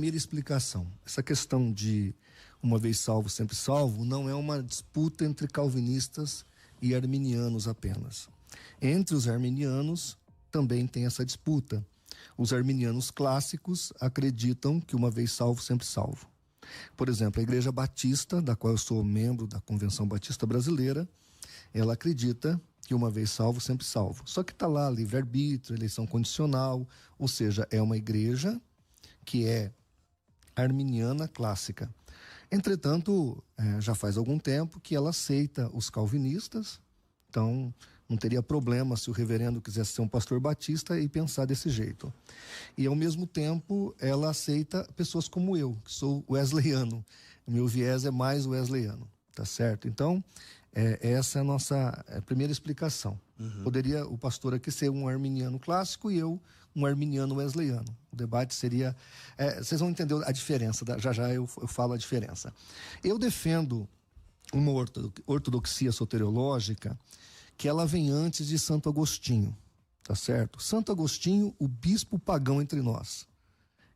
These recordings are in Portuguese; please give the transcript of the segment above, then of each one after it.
Primeira explicação, essa questão de uma vez salvo, sempre salvo, não é uma disputa entre calvinistas e arminianos apenas. Entre os arminianos também tem essa disputa. Os arminianos clássicos acreditam que uma vez salvo, sempre salvo. Por exemplo, a Igreja Batista, da qual eu sou membro da Convenção Batista Brasileira, ela acredita que uma vez salvo, sempre salvo. Só que está lá livre-arbítrio, eleição condicional, ou seja, é uma igreja que é arminiana clássica. Entretanto, já faz algum tempo que ela aceita os calvinistas, então não teria problema se o reverendo quisesse ser um pastor batista e pensar desse jeito. E ao mesmo tempo, ela aceita pessoas como eu, que sou wesleyano. O meu viés é mais wesleyano, tá certo? Então, essa é a nossa primeira explicação. Poderia o pastor aqui ser um arminiano clássico e eu um arminiano wesleyano. O debate seria... vocês vão entender a diferença, já eu falo a diferença. Eu defendo uma ortodoxia soteriológica que ela vem antes de Santo Agostinho, tá certo? Santo Agostinho, o bispo pagão entre nós.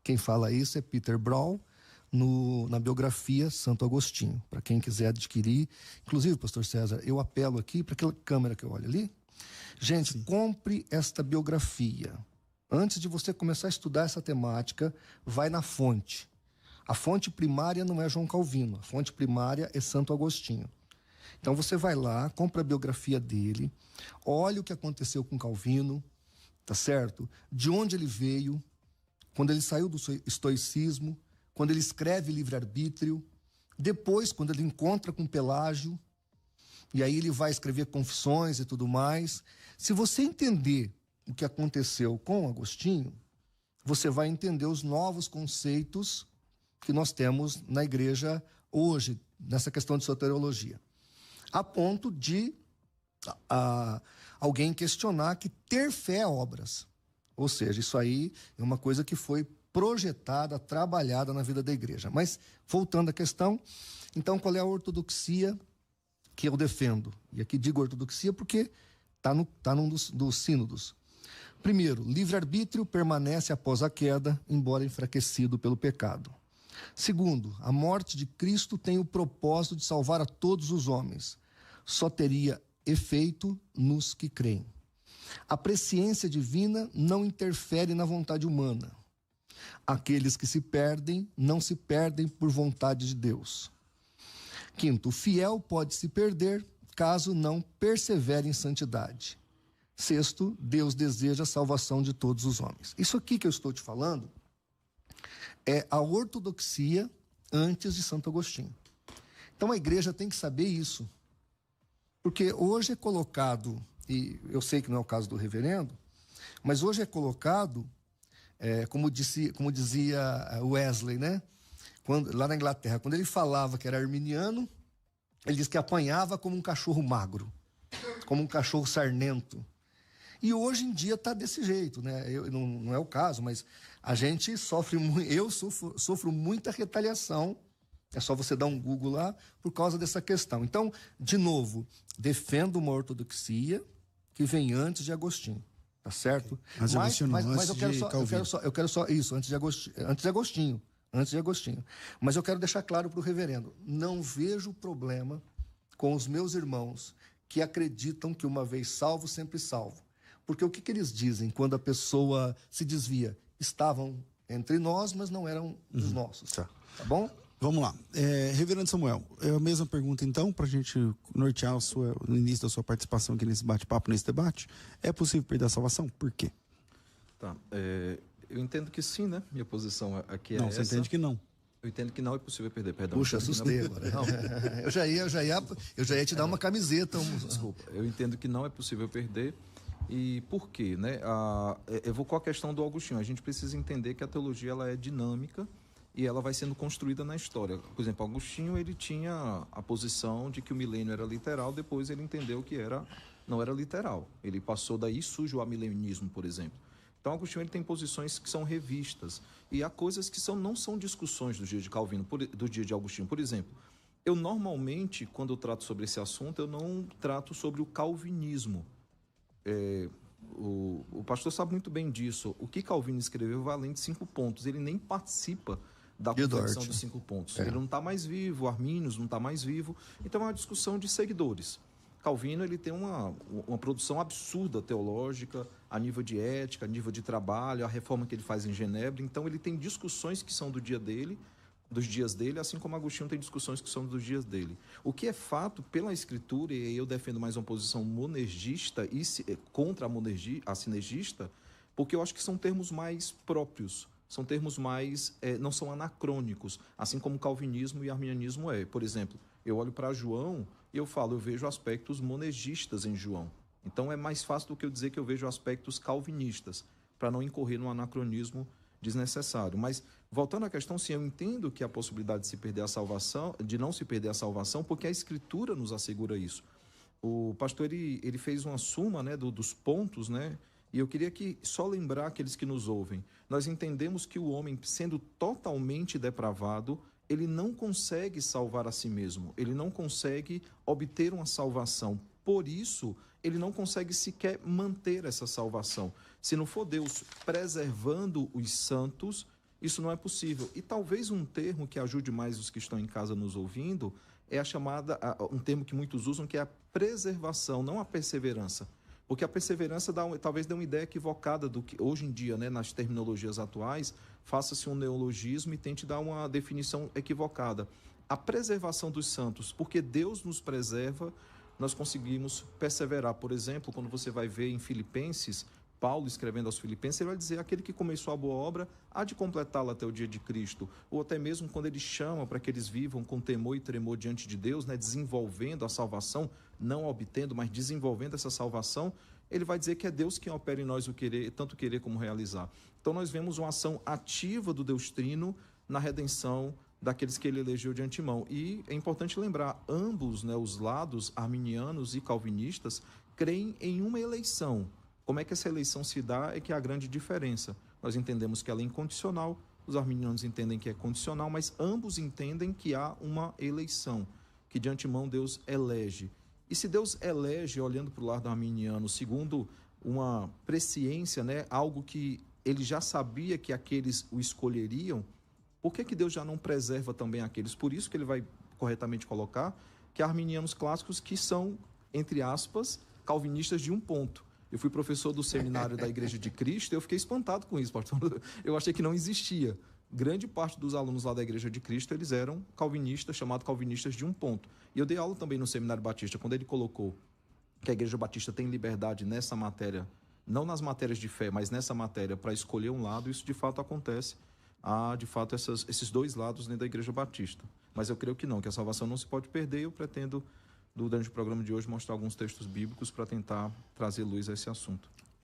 Quem fala isso é Peter Braun, na biografia Santo Agostinho, para quem quiser adquirir. Inclusive, pastor César, eu apelo aqui para aquela câmera que eu olho ali. Gente, sim, compre esta biografia. Antes de você começar a estudar essa temática, vai na fonte. A fonte primária não é João Calvino, a fonte primária é Santo Agostinho. Então você vai lá, compra a biografia dele, olha o que aconteceu com Calvino, tá certo? De onde ele veio, quando ele saiu do estoicismo, quando ele escreve livre-arbítrio, depois quando ele encontra com Pelágio, e aí ele vai escrever confissões e tudo mais. Se você entender o que aconteceu com Agostinho, você vai entender os novos conceitos que nós temos na igreja hoje, nessa questão de soteriologia. A ponto de alguém questionar que ter fé é obras. Ou seja, isso aí é uma coisa que foi projetada, trabalhada na vida da igreja. Mas, voltando à questão, então qual é a ortodoxia que eu defendo? E aqui digo ortodoxia porque está num dos sínodos. Primeiro, livre-arbítrio permanece após a queda, embora enfraquecido pelo pecado. Segundo, a morte de Cristo tem o propósito de salvar a todos os homens. Só teria efeito nos que creem. A presciência divina não interfere na vontade humana. Aqueles que se perdem, não se perdem por vontade de Deus. Quinto, o fiel pode se perder caso não persevere em santidade. Sexto, Deus deseja a salvação de todos os homens. Isso aqui que eu estou te falando é a ortodoxia antes de Santo Agostinho. Então a igreja tem que saber isso. Porque hoje é colocado, e eu sei que não é o caso do reverendo, mas hoje é colocado, como dizia Wesley, né? Lá na Inglaterra, quando ele falava que era arminiano, ele disse que apanhava como um cachorro magro, como um cachorro sarnento. E hoje em dia está desse jeito, né? Não é o caso, mas a gente sofre muito, eu sofro muita retaliação. É só você dar um Google lá por causa dessa questão. Então, de novo, defendo uma ortodoxia que vem antes de Agostinho, tá certo? Mas eu quero só isso, antes de Agostinho. Mas eu quero deixar claro para o reverendo, não vejo problema com os meus irmãos que acreditam que uma vez salvo, sempre salvo. Porque o que eles dizem quando a pessoa se desvia? Estavam entre nós, mas não eram dos nossos. Tá bom? Vamos lá. Reverendo Samuel, é a mesma pergunta então, para a gente nortear o início da sua participação aqui nesse bate-papo, nesse debate. É possível perder a salvação? Por quê? Tá. Eu entendo que sim, né? Minha posição aqui é não, essa. Não, você entende que não. Eu entendo que não é possível perder, perdão. Puxa, assustei agora. Não. Eu já ia te dar uma camiseta. Desculpa. Eu entendo que não é possível perder. E por quê, né? Evocou a questão do Agostinho. A gente precisa entender que a teologia ela é dinâmica e ela vai sendo construída na história. Por exemplo, Agostinho ele tinha a posição de que o milênio era literal, depois ele entendeu que não era literal. Ele passou daí, surge o amilenismo, por exemplo. Então, Agostinho ele tem posições que são revistas e há coisas que não são discussões do dia de Calvino, do dia de Agostinho. Por exemplo, eu normalmente, quando eu trato sobre esse assunto, eu não trato sobre o calvinismo. O pastor sabe muito bem disso. O que Calvino escreveu vai além de 5 pontos. Ele nem participa da de Convenção Dort. dos 5 pontos. Ele não está mais vivo, Arminius não está mais vivo. Então é uma discussão de seguidores. Calvino ele tem uma produção absurda teológica, a nível de ética, a nível de trabalho, a reforma que ele faz em Genebra. Então ele tem discussões que são do dia dele, dos dias dele, assim como Agostinho tem discussões que são dos dias dele. O que é fato pela Escritura, e eu defendo mais uma posição monergista e contra a sinergista, porque eu acho que são termos mais próprios, são termos mais, não são anacrônicos, assim como calvinismo e arminianismo é. Por exemplo, eu olho para João e eu falo, eu vejo aspectos monergistas em João. Então é mais fácil do que eu dizer que eu vejo aspectos calvinistas, para não incorrer no anacronismo desnecessário. Mas, voltando à questão, sim, eu entendo que a possibilidade de se perder a salvação, de não se perder a salvação, porque a Escritura nos assegura isso. O pastor, ele fez uma suma, né, dos pontos, né, e eu queria só lembrar aqueles que nos ouvem. Nós entendemos que o homem, sendo totalmente depravado, ele não consegue salvar a si mesmo, ele não consegue obter uma salvação. Por isso, ele não consegue sequer manter essa salvação. Se não for Deus preservando os santos, isso não é possível. E talvez um termo que ajude mais os que estão em casa nos ouvindo é um termo que muitos usam, que é a preservação, não a perseverança. Porque a perseverança talvez dê uma ideia equivocada do que hoje em dia, né, nas terminologias atuais, faça-se um neologismo e tente dar uma definição equivocada. A preservação dos santos, porque Deus nos preserva, nós conseguimos perseverar. Por exemplo, quando você vai ver em Filipenses, Paulo escrevendo aos Filipenses, ele vai dizer, aquele que começou a boa obra há de completá-la até o dia de Cristo. Ou até mesmo quando ele chama para que eles vivam com temor e tremor diante de Deus, né, desenvolvendo a salvação, não obtendo, mas desenvolvendo essa salvação, ele vai dizer que é Deus quem opera em nós o querer, tanto querer como realizar. Então nós vemos uma ação ativa do Deus Trino na redenção daqueles que ele elegeu de antemão. E é importante lembrar, ambos, né, os lados, arminianos e calvinistas, creem em uma eleição. Como é que essa eleição se dá é que é a grande diferença. Nós entendemos que ela é incondicional, os arminianos entendem que é condicional, mas ambos entendem que há uma eleição, que de antemão Deus elege. E se Deus elege, olhando para o lado arminiano, segundo uma presciência, né, algo que ele já sabia que aqueles o escolheriam, por que Deus já não preserva também aqueles? Por isso que ele vai corretamente colocar que há arminianos clássicos que são, entre aspas, calvinistas de um ponto. Eu fui professor do seminário da Igreja de Cristo e eu fiquei espantado com isso, pastor. Eu achei que não existia. Grande parte dos alunos lá da Igreja de Cristo, eles eram calvinistas, chamados calvinistas de um ponto. E eu dei aula também no Seminário Batista, quando ele colocou que a Igreja Batista tem liberdade nessa matéria, não nas matérias de fé, mas nessa matéria, para escolher um lado, isso de fato acontece. Há, de fato, esses dois lados dentro da Igreja Batista. Mas eu creio que não, que a salvação não se pode perder, e eu pretendo, durante o programa de hoje, mostrar alguns textos bíblicos para tentar trazer luz a esse assunto.